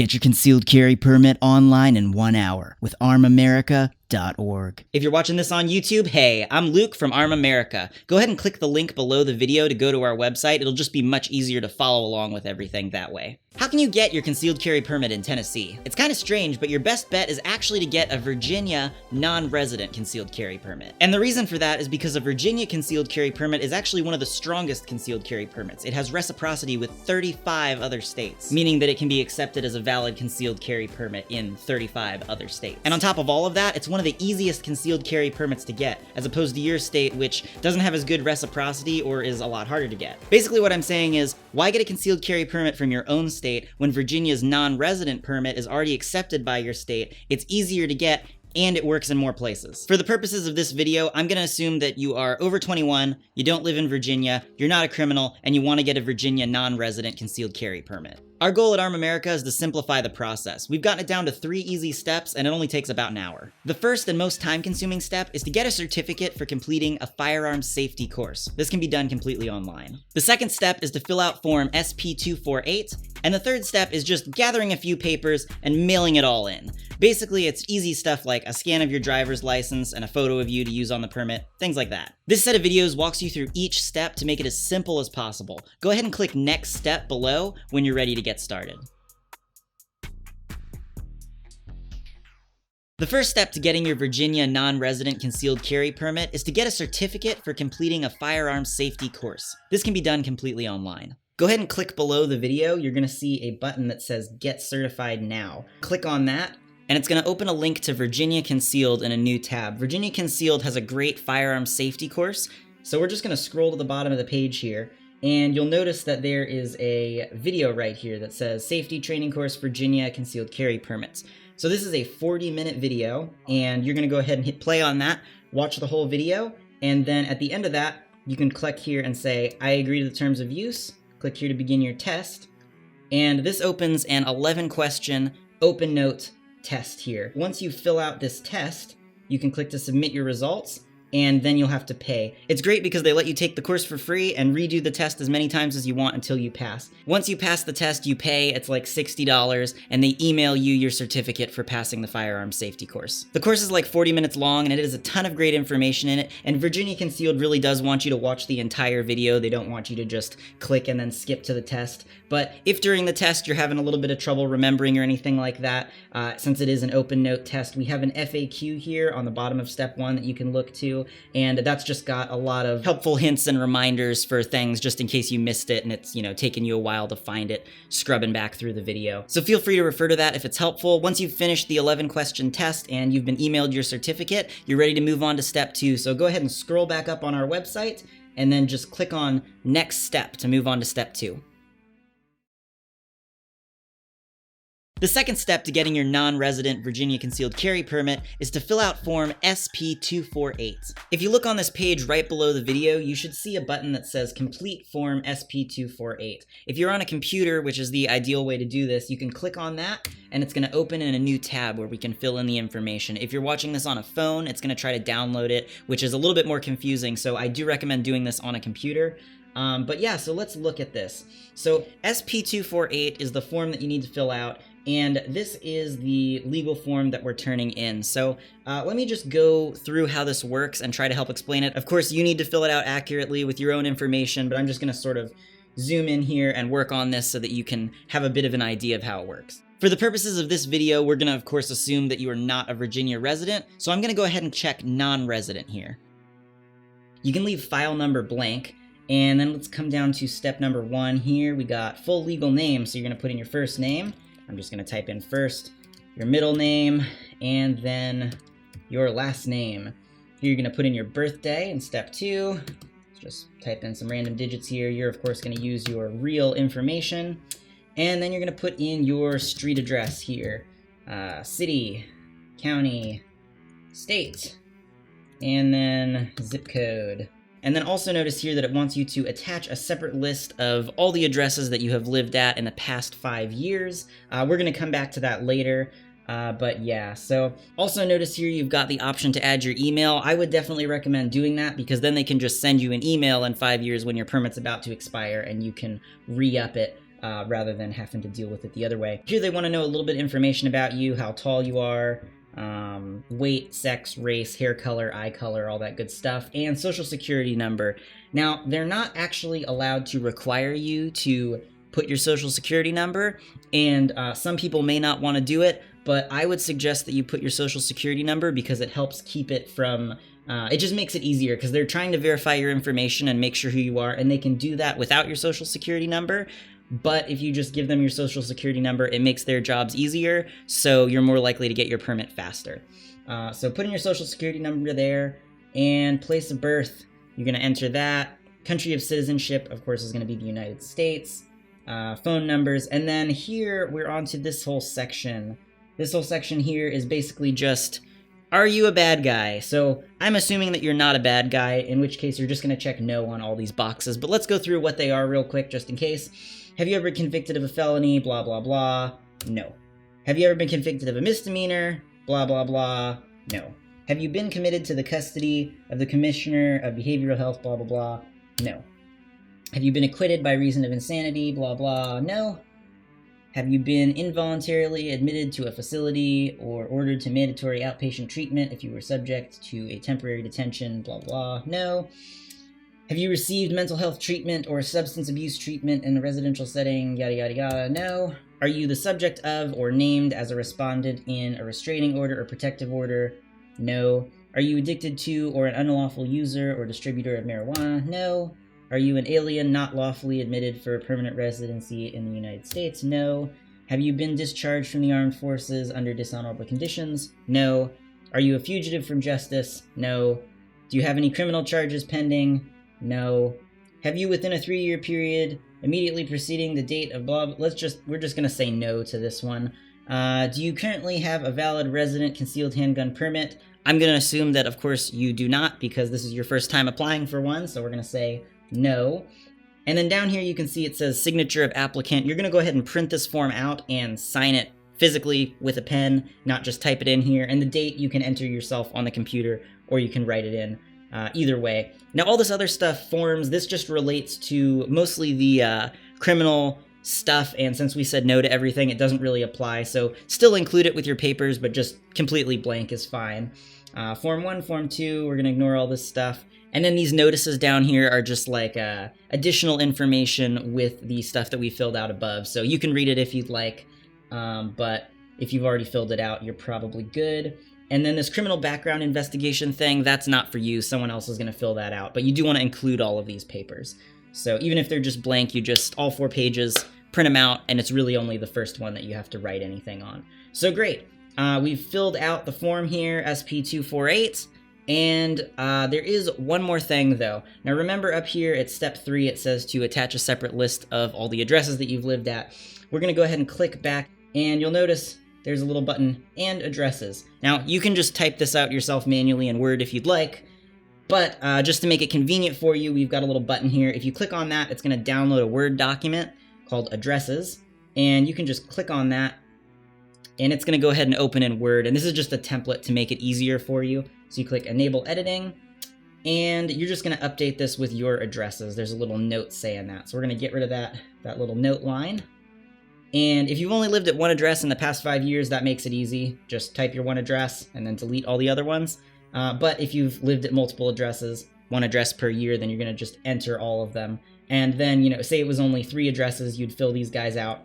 Get your concealed carry permit online in 1 hour with armamerica.org. If you're watching this on YouTube, hey, I'm Luke from Arm America. Go ahead and click the link below the video to go to our website. It'll just be much easier to follow along with everything that way. How can you get your concealed carry permit in Tennessee? It's kind of strange, but your best bet is actually to get a Virginia non-resident concealed carry permit. And the reason for that is because a Virginia concealed carry permit is actually one of the strongest concealed carry permits. It has reciprocity with 35 other states, meaning that it can be accepted as a valid concealed carry permit in 35 other states. And on top of all of that, it's one of the easiest concealed carry permits to get, as opposed to your state, which doesn't have as good reciprocity or is a lot harder to get. Basically what I'm saying is, why get a concealed carry permit from your own state when Virginia's non-resident permit is already accepted by your state? It's easier to get, and it works in more places. For the purposes of this video, I'm gonna assume that you are over 21, you don't live in Virginia, you're not a criminal, and you wanna get a Virginia non-resident concealed carry permit. Our goal at Arm America is to simplify the process. We've gotten it down to 3 easy steps, and it only takes about an hour. The first and most time-consuming step is to get a certificate for completing a firearms safety course. This can be done completely online. The second step is to fill out Form SP248, and the third step is just gathering a few papers and mailing it all in. Basically, it's easy stuff like a scan of your driver's license and a photo of you to use on the permit, things like that. This set of videos walks you through each step to make it as simple as possible. Go ahead and click Next Step below when you're ready to get started. The first step to getting your Virginia non-resident concealed carry permit is to get a certificate for completing a firearms safety course. This can be done completely online. Go ahead and click below the video. You're gonna see a button that says Get Certified Now. Click on that, and it's gonna open a link to Virginia Concealed in a new tab. Virginia Concealed has a great firearms safety course, so we're just gonna scroll to the bottom of the page here, and you'll notice that there is a video right here that says Safety Training Course Virginia Concealed Carry Permits. So this is a 40-minute video, and you're gonna go ahead and hit play on that, watch the whole video, and then at the end of that, you can click here and say, I agree to the terms of use. Click here to begin your test, and this opens an 11-question open note test here. Once you fill out this test, you can click to submit your results, and then you'll have to pay. It's great because they let you take the course for free and redo the test as many times as you want until you pass. Once you pass the test, you pay. It's like $60, and they email you your certificate for passing the firearms safety course. The course is like 40 minutes long, and it has a ton of great information in it, and Virginia Concealed really does want you to watch the entire video. They don't want you to just click and then skip to the test. But if during the test you're having a little bit of trouble remembering or anything like that, since it is an open note test, we have an FAQ here on the bottom of step 1 that you can look to, and that's just got a lot of helpful hints and reminders for things just in case you missed it and it's, taken you a while to find it, scrubbing back through the video. So feel free to refer to that if it's helpful. Once you've finished the 11-question test and you've been emailed your certificate, you're ready to move on to step 2. So go ahead and scroll back up on our website and then just click on Next Step to move on to step 2. The second step to getting your non-resident Virginia concealed carry permit is to fill out Form SP248. If you look on this page right below the video, you should see a button that says Complete Form SP248. If you're on a computer, which is the ideal way to do this, you can click on that, and it's going to open in a new tab where we can fill in the information. If you're watching this on a phone, it's going to try to download it, which is a little bit more confusing, so I do recommend doing this on a computer. But yeah, so let's look at this. So SP248 is the form that you need to fill out, and this is the legal form that we're turning in. So let me just go through how this works and try to help explain it. Of course, you need to fill it out accurately with your own information, but I'm just going to sort of zoom in here and work on this so that you can have a bit of an idea of how it works. For the purposes of this video, we're going to, of course, assume that you are not a Virginia resident, so I'm going to go ahead and check non-resident here. You can leave file number blank, and then let's come down to step number 1 here. We got full legal name, so you're going to put in your first name. I'm just going to type in first your middle name and then your last name. Here you're going to put in your birthday in step 2. Let's just type in some random digits here. You're of course going to use your real information. And then you're going to put in your street address here. City, county, state, and then zip code. And then also notice here that it wants you to attach a separate list of all the addresses that you have lived at in the past 5 years. We're going to come back to that later. But yeah, so also notice here you've got the option to add your email. I would definitely recommend doing that because then they can just send you an email in 5 years when your permit's about to expire and you can re-up it rather than having to deal with it the other way. Here they want to know a little bit of information about you, how tall you are, weight, sex, race, hair color, eye color, all that good stuff, and social security number. Now, they're not actually allowed to require you to put your social security number, and some people may not want to do it, but I would suggest that you put your social security number because it helps keep it from, it just makes it easier because they're trying to verify your information and make sure who you are, and they can do that without your social security number. But if you just give them your social security number, it makes their jobs easier, so you're more likely to get your permit faster. So put in your social security number there, and place of birth, you're going to enter that. Country of citizenship, of course, is going to be the United States. Phone numbers, and then here we're on to this whole section. This whole section here is basically just, are you a bad guy? So I'm assuming that you're not a bad guy, in which case you're just going to check no on all these boxes. But let's go through what they are real quick, just in case. Have you ever been convicted of a felony? Blah, blah, blah. No. Have you ever been convicted of a misdemeanor? Blah, blah, blah. No. Have you been committed to the custody of the Commissioner of Behavioral Health? Blah, blah, blah. No. Have you been acquitted by reason of insanity? Blah, blah. No. Have you been involuntarily admitted to a facility or ordered to mandatory outpatient treatment if you were subject to a temporary detention? Blah, blah. No. Have you received mental health treatment or substance abuse treatment in a residential setting? Yada, yada, yada. No. Are you the subject of or named as a respondent in a restraining order or protective order? No. Are you addicted to or an unlawful user or distributor of marijuana? No. Are you an alien not lawfully admitted for permanent residency in the United States? No. Have you been discharged from the armed forces under dishonorable conditions? No. Are you a fugitive from justice? No. Do you have any criminal charges pending? No. Have you, within a 3-year period, immediately preceding the date of blah, we're just going to say no to this one. Do you currently have a valid resident concealed handgun permit? I'm going to assume that, of course, you do not, because this is your first time applying for one, so we're going to say no. And then down here you can see it says signature of applicant. You're going to go ahead and print this form out and sign it physically with a pen, not just type it in here. And the date you can enter yourself on the computer, or you can write it in. Either way. Now all this other stuff, forms, this just relates to mostly the criminal stuff, and since we said no to everything, it doesn't really apply, so still include it with your papers, but just completely blank is fine. Form 1, Form 2, we're going to ignore all this stuff. And then these notices down here are just like additional information with the stuff that we filled out above, so you can read it if you'd like, but if you've already filled it out, you're probably good. And then this criminal background investigation thing, that's not for you. Someone else is going to fill that out. But you do want to include all of these papers. So even if they're just blank, you just, all 4 pages, print them out, and it's really only the first one that you have to write anything on. So great. We've filled out the form here, SP248. And there is one more thing, though. Now remember up here at step 3, it says to attach a separate list of all the addresses that you've lived at. We're going to go ahead and click back, and you'll notice there's a little button, and addresses. Now, you can just type this out yourself manually in Word if you'd like, but just to make it convenient for you, we've got a little button here. If you click on that, it's going to download a Word document called addresses, and you can just click on that, and it's going to go ahead and open in Word, and this is just a template to make it easier for you. So you click Enable Editing, and you're just going to update this with your addresses. There's a little note saying that, so we're going to get rid of that little note line. And if you've only lived at one address in the past 5 years, that makes it easy. Just type your one address and then delete all the other ones. But if you've lived at multiple addresses, one address per year, then you're going to just enter all of them. And then, say it was only 3 addresses, you'd fill these guys out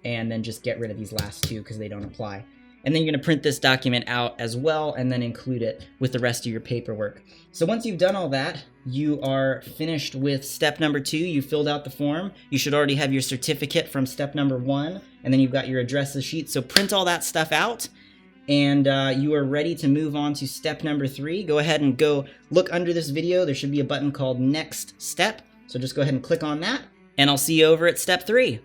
and then just get rid of these last 2 because they don't apply. And then you're going to print this document out as well and then include it with the rest of your paperwork. So once you've done all that, you are finished with step number 2. You filled out the form. You should already have your certificate from step number 1, and then you've got your addresses sheet. So print all that stuff out, and you are ready to move on to step number 3. Go ahead and go look under this video. There should be a button called Next Step. So just go ahead and click on that, and I'll see you over at step 3.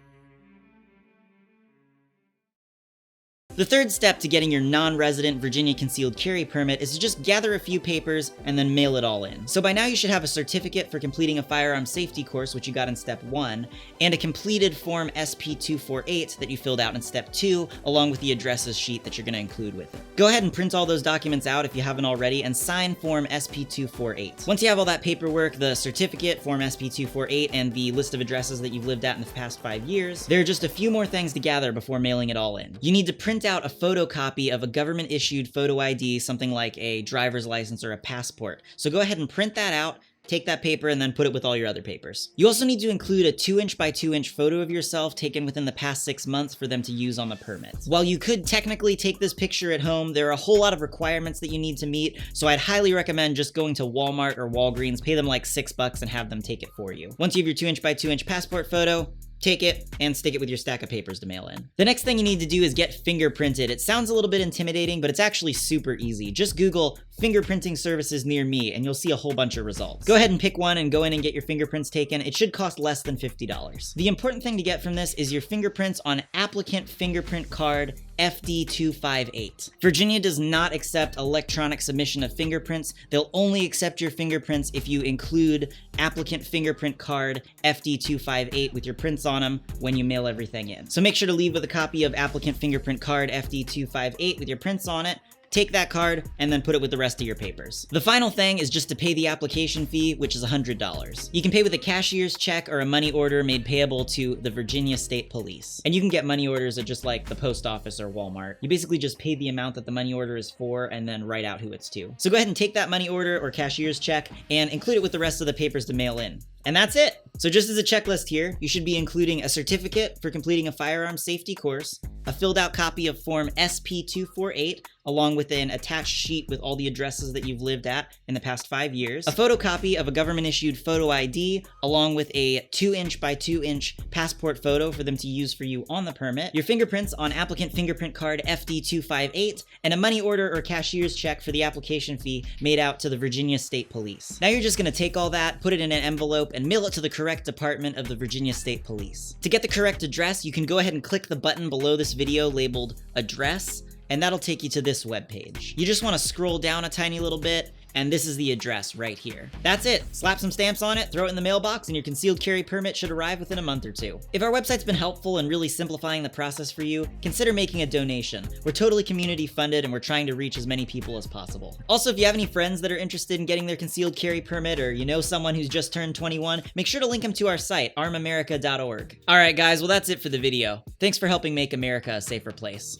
The third step to getting your non-resident Virginia concealed carry permit is to just gather a few papers and then mail it all in. So by now you should have a certificate for completing a firearm safety course, which you got in step 1, and a completed form SP248 that you filled out in step 2, along with the addresses sheet that you're going to include with it. Go ahead and print all those documents out if you haven't already and sign form SP248. Once you have all that paperwork, the certificate, form SP248, and the list of addresses that you've lived at in the past 5 years, there are just a few more things to gather before mailing it all in. You need to print out a photocopy of a government-issued photo ID, something like a driver's license or a passport. So go ahead and print that out, take that paper, and then put it with all your other papers. You also need to include a 2" by 2" photo of yourself taken within the past 6 months for them to use on the permit. While you could technically take this picture at home, there are a whole lot of requirements that you need to meet, so I'd highly recommend just going to Walmart or Walgreens, pay them like $6 and have them take it for you. Once you have your 2" by 2" passport photo, take it and stick it with your stack of papers to mail in. The next thing you need to do is get fingerprinted. It sounds a little bit intimidating, but it's actually super easy. Just Google fingerprinting services near me and you'll see a whole bunch of results. Go ahead and pick one and go in and get your fingerprints taken. It should cost less than $50. The important thing to get from this is your fingerprints on applicant fingerprint card FD258. Virginia does not accept electronic submission of fingerprints. They'll only accept your fingerprints if you include applicant fingerprint card FD258 with your prints on them when you mail everything in. So make sure to leave with a copy of applicant fingerprint card FD258 with your prints on it. Take that card and then put it with the rest of your papers. The final thing is just to pay the application fee, which is $100. You can pay with a cashier's check or a money order made payable to the Virginia State Police. And you can get money orders at just like the post office or Walmart. You basically just pay the amount that the money order is for and then write out who it's to. So go ahead and take that money order or cashier's check and include it with the rest of the papers to mail in. And that's it. So just as a checklist here, you should be including a certificate for completing a firearm safety course, a filled out copy of form SP248, along with an attached sheet with all the addresses that you've lived at in the past 5 years, a photocopy of a government-issued photo ID, along with a 2" by 2" passport photo for them to use for you on the permit, your fingerprints on applicant fingerprint card FD258, and a money order or cashier's check for the application fee made out to the Virginia State Police. Now you're just going to take all that, put it in an envelope, and mail it to the correct department of the Virginia State Police. To get the correct address, you can go ahead and click the button below this video labeled Address, and that'll take you to this webpage. You just want to scroll down a tiny little bit, and this is the address right here. That's it. Slap some stamps on it, throw it in the mailbox, and your concealed carry permit should arrive within a month or 2. If our website's been helpful in really simplifying the process for you, consider making a donation. We're totally community funded, and we're trying to reach as many people as possible. Also, if you have any friends that are interested in getting their concealed carry permit, or you know someone who's just turned 21, make sure to link them to our site, armamerica.org. All right, guys, well that's it for the video. Thanks for helping make America a safer place.